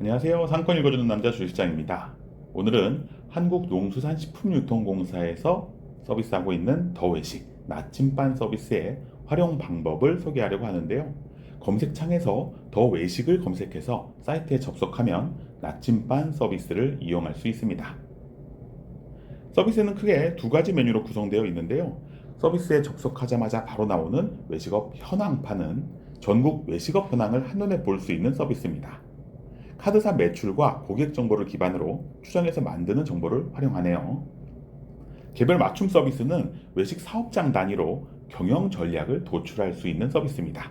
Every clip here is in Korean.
안녕하세요. 상권 읽어주는 남자 주식장입니다. 오늘은 한국농수산식품유통공사에서 서비스하고 있는 더 외식 나침반 서비스의 활용 방법을 소개하려고 하는데요. 검색창에서 더 외식을 검색해서 사이트에 접속하면 나침반 서비스를 이용할 수 있습니다. 서비스는 크게 두 가지 메뉴로 구성되어 있는데요. 서비스에 접속하자마자 바로 나오는 외식업 현황판은 전국 외식업 현황을 한눈에 볼 수 있는 서비스입니다. 카드사 매출과 고객 정보를 기반으로 추정해서 만드는 정보를 활용하네요. 개별 맞춤 서비스는 외식 사업장 단위로 경영 전략을 도출할 수 있는 서비스입니다.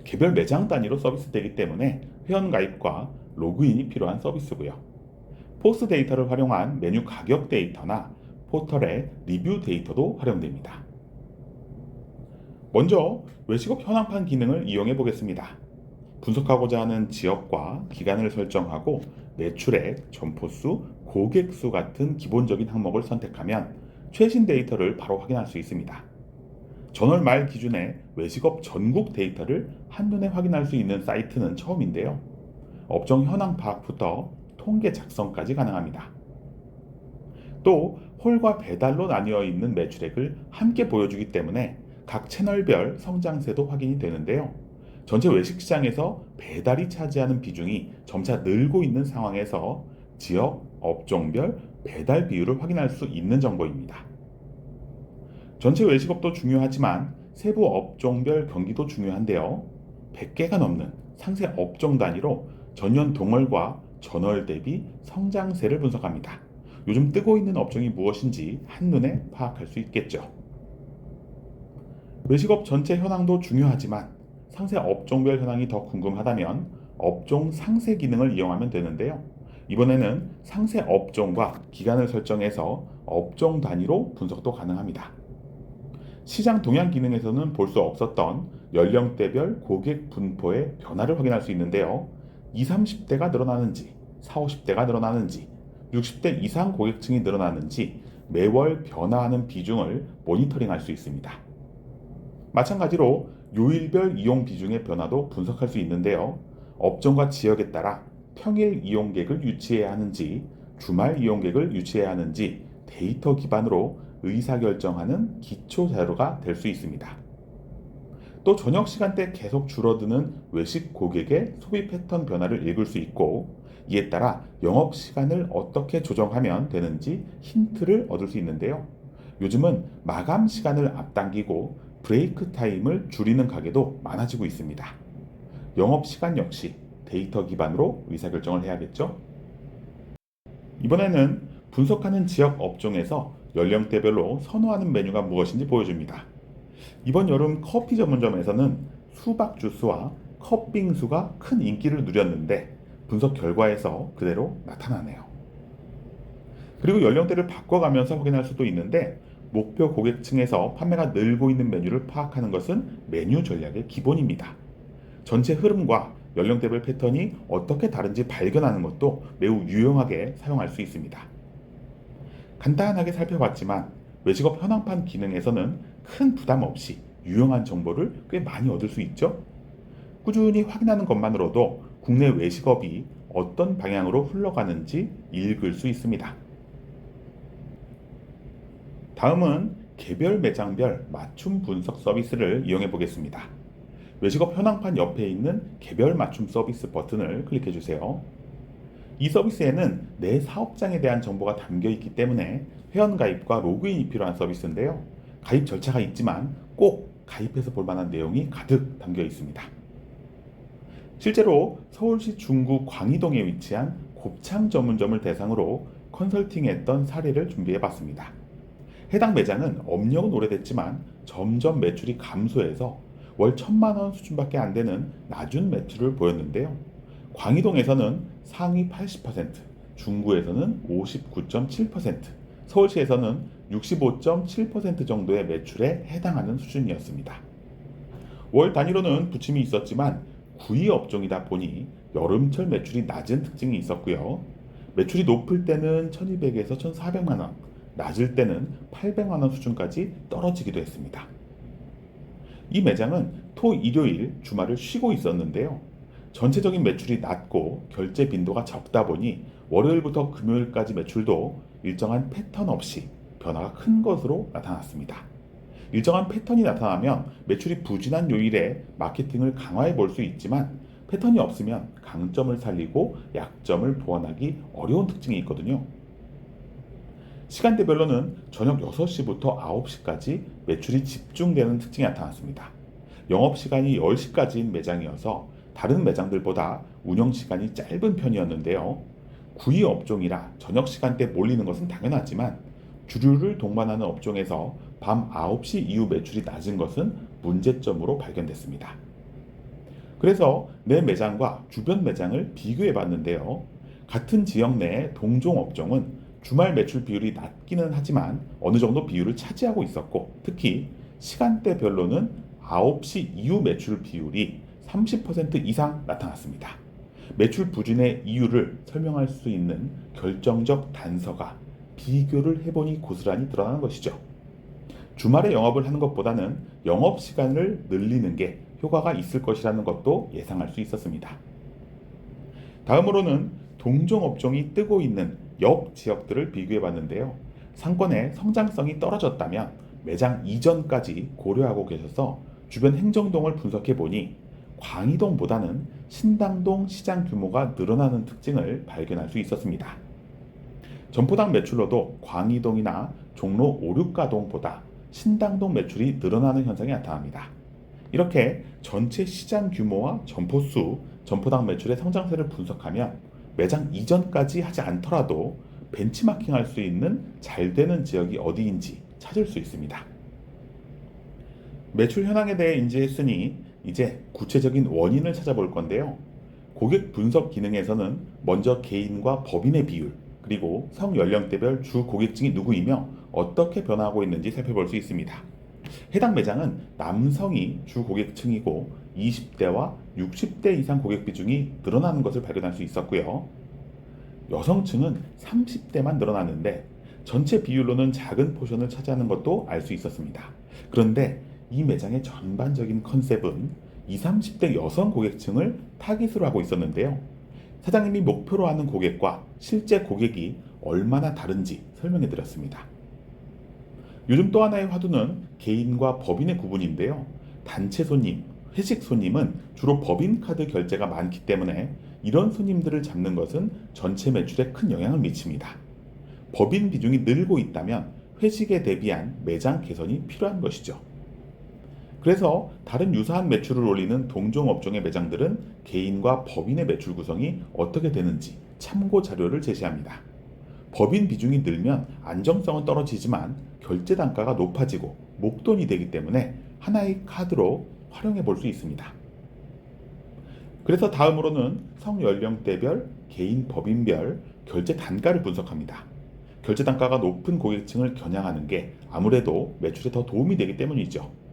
개별 매장 단위로 서비스되기 때문에 회원 가입과 로그인이 필요한 서비스고요. 포스 데이터를 활용한 메뉴 가격 데이터나 포털의 리뷰 데이터도 활용됩니다. 먼저 외식업 현황판 기능을 이용해 보겠습니다. 분석하고자 하는 지역과 기간을 설정하고 매출액, 점포수, 고객수 같은 기본적인 항목을 선택하면 최신 데이터를 바로 확인할 수 있습니다. 전월 말 기준의 외식업 전국 데이터를 한눈에 확인할 수 있는 사이트는 처음인데요. 업종 현황 파악부터 통계 작성까지 가능합니다. 또 홀과 배달로 나뉘어 있는 매출액을 함께 보여주기 때문에 각 채널별 성장세도 확인이 되는데요. 전체 외식 시장에서 배달이 차지하는 비중이 점차 늘고 있는 상황에서 지역, 업종별 배달 비율을 확인할 수 있는 정보입니다. 전체 외식업도 중요하지만 세부 업종별 경기도 중요한데요. 100개가 넘는 상세 업종 단위로 전년 동월과 전월 대비 성장세를 분석합니다. 요즘 뜨고 있는 업종이 무엇인지 한눈에 파악할 수 있겠죠. 외식업 전체 현황도 중요하지만 상세 업종별 현황이 더 궁금하다면 업종 상세 기능을 이용하면 되는데요. 이번에는 상세 업종과 기간을 설정해서 업종 단위로 분석도 가능합니다. 시장 동향 기능에서는 볼 수 없었던 연령대별 고객 분포의 변화를 확인할 수 있는데요. 20, 30대가 늘어나는지, 40, 50대가 늘어나는지, 60대 이상 고객층이 늘어나는지 매월 변화하는 비중을 모니터링할 수 있습니다. 마찬가지로 요일별 이용 비중의 변화도 분석할 수 있는데요. 업종과 지역에 따라 평일 이용객을 유치해야 하는지, 주말 이용객을 유치해야 하는지 데이터 기반으로 의사결정하는 기초 자료가 될 수 있습니다. 또 저녁 시간대 계속 줄어드는 외식 고객의 소비 패턴 변화를 읽을 수 있고, 이에 따라 영업 시간을 어떻게 조정하면 되는지 힌트를 얻을 수 있는데요. 요즘은 마감 시간을 앞당기고 브레이크 타임을 줄이는 가게도 많아지고 있습니다. 영업 시간 역시 데이터 기반으로 의사결정을 해야겠죠? 이번에는 분석하는 지역 업종에서 연령대별로 선호하는 메뉴가 무엇인지 보여줍니다. 이번 여름 커피 전문점에서는 수박 주스와 컵빙수가 큰 인기를 누렸는데 분석 결과에서 그대로 나타나네요. 그리고 연령대를 바꿔가면서 확인할 수도 있는데 목표 고객층에서 판매가 늘고 있는 메뉴를 파악하는 것은 메뉴 전략의 기본입니다. 전체 흐름과 연령대별 패턴이 어떻게 다른지 발견하는 것도 매우 유용하게 사용할 수 있습니다. 간단하게 살펴봤지만 외식업 현황판 기능에서는 큰 부담 없이 유용한 정보를 꽤 많이 얻을 수 있죠. 꾸준히 확인하는 것만으로도 국내 외식업이 어떤 방향으로 흘러가는지 읽을 수 있습니다. 다음은 개별 매장별 맞춤 분석 서비스를 이용해 보겠습니다. 외식업 현황판 옆에 있는 개별 맞춤 서비스 버튼을 클릭해 주세요. 이 서비스에는 내 사업장에 대한 정보가 담겨 있기 때문에 회원 가입과 로그인이 필요한 서비스인데요. 가입 절차가 있지만 꼭 가입해서 볼 만한 내용이 가득 담겨 있습니다. 실제로 서울시 중구 광희동에 위치한 곱창 전문점을 대상으로 컨설팅했던 사례를 준비해 봤습니다. 해당 매장은 업력은 오래됐지만 점점 매출이 감소해서 월 1,000만 원 수준밖에 안 되는 낮은 매출을 보였는데요. 광희동에서는 상위 80%, 중구에서는 59.7%, 서울시에서는 65.7% 정도의 매출에 해당하는 수준이었습니다. 월 단위로는 부침이 있었지만 구이 업종이다 보니 여름철 매출이 낮은 특징이 있었고요. 매출이 높을 때는 1,200에서 1,400만 원, 낮을 때는 800만 원 수준까지 떨어지기도 했습니다. 이 매장은 토, 일요일, 주말을 쉬고 있었는데요. 전체적인 매출이 낮고 결제 빈도가 적다 보니 월요일부터 금요일까지 매출도 일정한 패턴 없이 변화가 큰 것으로 나타났습니다. 일정한 패턴이 나타나면 매출이 부진한 요일에 마케팅을 강화해 볼 수 있지만 패턴이 없으면 강점을 살리고 약점을 보완하기 어려운 특징이 있거든요. 시간대별로는 저녁 6시부터 9시까지 매출이 집중되는 특징이 나타났습니다. 영업시간이 10시까지인 매장이어서 다른 매장들보다 운영시간이 짧은 편이었는데요. 구이 업종이라 저녁 시간대 몰리는 것은 당연하지만 주류를 동반하는 업종에서 밤 9시 이후 매출이 낮은 것은 문제점으로 발견됐습니다. 그래서 내 매장과 주변 매장을 비교해 봤는데요. 같은 지역 내 동종 업종은 주말 매출 비율이 낮기는 하지만 어느 정도 비율을 차지하고 있었고 특히 시간대별로는 9시 이후 매출 비율이 30% 이상 나타났습니다. 매출 부진의 이유를 설명할 수 있는 결정적 단서가 비교를 해보니 고스란히 드러나는 것이죠. 주말에 영업을 하는 것보다는 영업 시간을 늘리는 게 효과가 있을 것이라는 것도 예상할 수 있었습니다. 다음으로는 동종 업종이 뜨고 있는 옆 지역들을 비교해 봤는데요. 상권의 성장성이 떨어졌다면 매장 이전까지 고려하고 계셔서 주변 행정동을 분석해 보니 광희동보다는 신당동 시장 규모가 늘어나는 특징을 발견할 수 있었습니다. 점포당 매출로도 광희동이나 종로 5, 6가동보다 신당동 매출이 늘어나는 현상이 나타납니다. 이렇게 전체 시장 규모와 점포 수, 점포당 매출의 성장세를 분석하면 매장 이전까지 하지 않더라도 벤치마킹할 수 있는 잘 되는 지역이 어디인지 찾을 수 있습니다. 매출 현황에 대해 인지했으니 이제 구체적인 원인을 찾아볼 건데요. 고객 분석 기능에서는 먼저 개인과 법인의 비율, 그리고 성연령대별 주 고객층이 누구이며 어떻게 변화하고 있는지 살펴볼 수 있습니다. 해당 매장은 남성이 주 고객층이고 20대와 60대 이상 고객 비중이 늘어나는 것을 발견할 수 있었고요. 여성층은 30대만 늘어났는데 전체 비율로는 작은 포션을 차지하는 것도 알 수 있었습니다. 그런데 이 매장의 전반적인 컨셉은 20, 30대 여성 고객층을 타깃으로 하고 있었는데요. 사장님이 목표로 하는 고객과 실제 고객이 얼마나 다른지 설명해 드렸습니다. 요즘 또 하나의 화두는 개인과 법인의 구분인데요. 단체 손님, 회식 손님은 주로 법인 카드 결제가 많기 때문에 이런 손님들을 잡는 것은 전체 매출에 큰 영향을 미칩니다. 법인 비중이 늘고 있다면 회식에 대비한 매장 개선이 필요한 것이죠. 그래서 다른 유사한 매출을 올리는 동종 업종의 매장들은 개인과 법인의 매출 구성이 어떻게 되는지 참고 자료를 제시합니다. 법인 비중이 늘면 안정성은 떨어지지만 결제 단가가 높아지고 목돈이 되기 때문에 하나의 카드로 활용해 볼 수 있습니다. 그래서 다음으로는 성연령대별, 개인 법인별 결제 단가를 분석합니다. 결제 단가가 높은 고객층을 겨냥하는 게 아무래도 매출에 더 도움이 되기 때문이죠.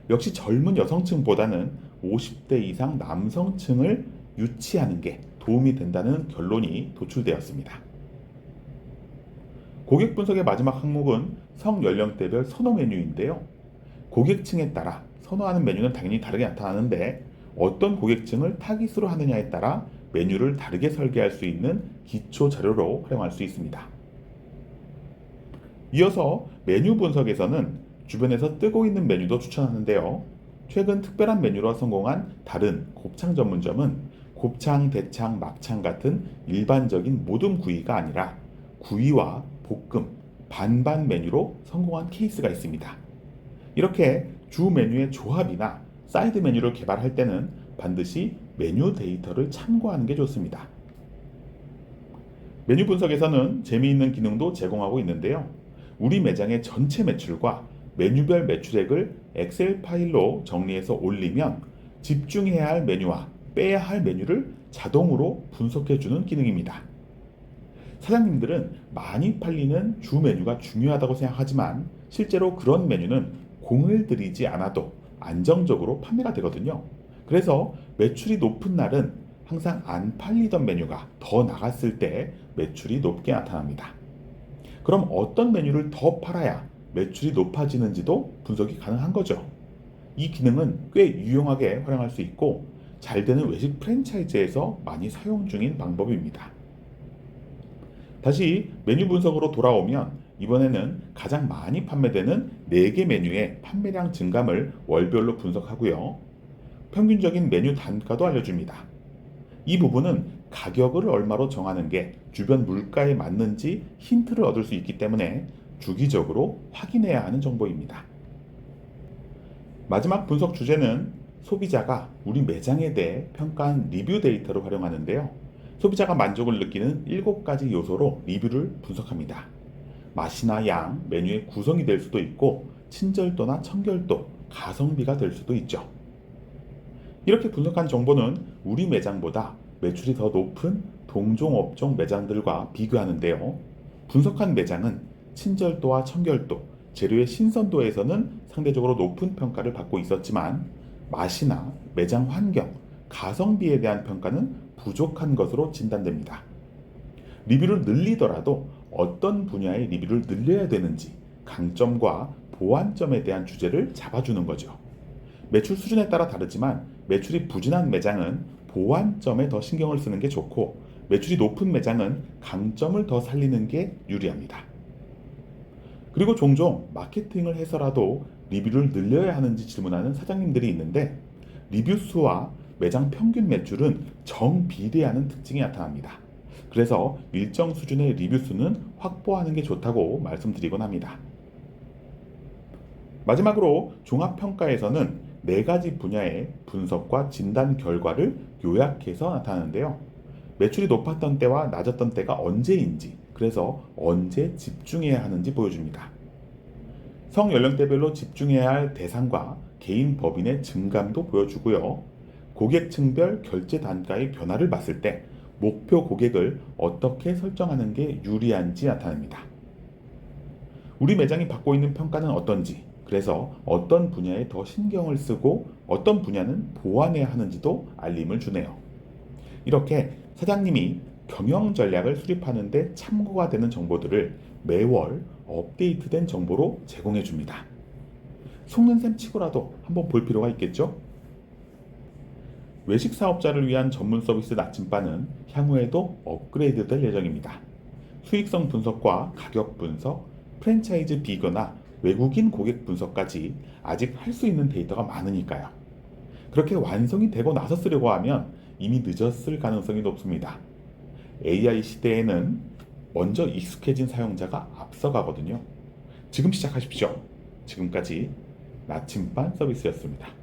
역시 젊은 여성층보다는 50대 이상 남성층을 유치하는 게 도움이 된다는 결론이 도출되었습니다. 고객 분석의 마지막 항목은 성연령대별 선호 메뉴인데요. 고객층에 따라 선호하는 메뉴는 당연히 다르게 나타나는데 어떤 고객층을 타깃으로 하느냐에 따라 메뉴를 다르게 설계할 수 있는 기초 자료로 활용할 수 있습니다. 이어서 메뉴 분석에서는 주변에서 뜨고 있는 메뉴도 추천하는데요. 최근 특별한 메뉴로 성공한 다른 곱창 전문점은 곱창, 대창, 막창 같은 일반적인 모듬 구이가 아니라 구이와 볶음, 반반 메뉴로 성공한 케이스가 있습니다. 이렇게 주 메뉴의 조합이나 사이드 메뉴를 개발할 때는 반드시 메뉴 데이터를 참고하는 게 좋습니다. 메뉴 분석에서는 재미있는 기능도 제공하고 있는데요. 우리 매장의 전체 매출과 메뉴별 매출액을 엑셀 파일로 정리해서 올리면 집중해야 할 메뉴와 빼야 할 메뉴를 자동으로 분석해주는 기능입니다. 사장님들은 많이 팔리는 주 메뉴가 중요하다고 생각하지만 실제로 그런 메뉴는 공을 들이지 않아도 안정적으로 판매가 되거든요. 그래서 매출이 높은 날은 항상 안 팔리던 메뉴가 더 나갔을 때 매출이 높게 나타납니다. 그럼 어떤 메뉴를 더 팔아야 매출이 높아지는지도 분석이 가능한 거죠. 이 기능은 꽤 유용하게 활용할 수 있고 잘 되는 외식 프랜차이즈에서 많이 사용 중인 방법입니다. 다시 메뉴 분석으로 돌아오면 이번에는 가장 많이 판매되는 4개 메뉴의 판매량 증감을 월별로 분석하고요. 평균적인 메뉴 단가도 알려줍니다. 이 부분은 가격을 얼마로 정하는 게 주변 물가에 맞는지 힌트를 얻을 수 있기 때문에 주기적으로 확인해야 하는 정보입니다. 마지막 분석 주제는 소비자가 우리 매장에 대해 평가한 리뷰 데이터를 활용하는데요. 소비자가 만족을 느끼는 7가지 요소로 리뷰를 분석합니다. 맛이나 양, 메뉴의 구성이 될 수도 있고 친절도나 청결도, 가성비가 될 수도 있죠. 이렇게 분석한 정보는 우리 매장보다 매출이 더 높은 동종 업종 매장들과 비교하는데요. 분석한 매장은 친절도와 청결도, 재료의 신선도에서는 상대적으로 높은 평가를 받고 있었지만 맛이나 매장 환경, 가성비에 대한 평가는 부족한 것으로 진단됩니다. 리뷰를 늘리더라도 어떤 분야의 리뷰를 늘려야 되는지 강점과 보완점에 대한 주제를 잡아주는 거죠. 매출 수준에 따라 다르지만 매출이 부진한 매장은 보완점에 더 신경을 쓰는 게 좋고 매출이 높은 매장은 강점을 더 살리는 게 유리합니다. 그리고 종종 마케팅을 해서라도 리뷰를 늘려야 하는지 질문하는 사장님들이 있는데 리뷰 수와 매장 평균 매출은 정비례하는 특징이 나타납니다. 그래서 일정 수준의 리뷰 수는 확보하는 게 좋다고 말씀드리곤 합니다. 마지막으로 종합평가에서는 4가지 분야의 분석과 진단 결과를 요약해서 나타나는데요. 매출이 높았던 때와 낮았던 때가 언제인지, 그래서 언제 집중해야 하는지 보여줍니다. 성연령대별로 집중해야 할 대상과 개인 법인의 증감도 보여주고요. 고객층별 결제 단가의 변화를 봤을 때 목표 고객을 어떻게 설정하는 게 유리한지 나타냅니다. 우리 매장이 받고 있는 평가는 어떤지, 그래서 어떤 분야에 더 신경을 쓰고 어떤 분야는 보완해야 하는지도 알림을 주네요. 이렇게 사장님이 경영 전략을 수립하는 데 참고가 되는 정보들을 매월 업데이트된 정보로 제공해 줍니다. 속는 셈 치고라도 한번 볼 필요가 있겠죠? 외식 사업자를 위한 전문 서비스 나침반은 향후에도 업그레이드 될 예정입니다. 수익성 분석과 가격 분석, 프랜차이즈 비교나 외국인 고객 분석까지 아직 할 수 있는 데이터가 많으니까요. 그렇게 완성이 되고 나서 쓰려고 하면 이미 늦었을 가능성이 높습니다. AI 시대에는 먼저 익숙해진 사용자가 앞서가거든요. 지금 시작하십시오. 지금까지 나침반 서비스였습니다.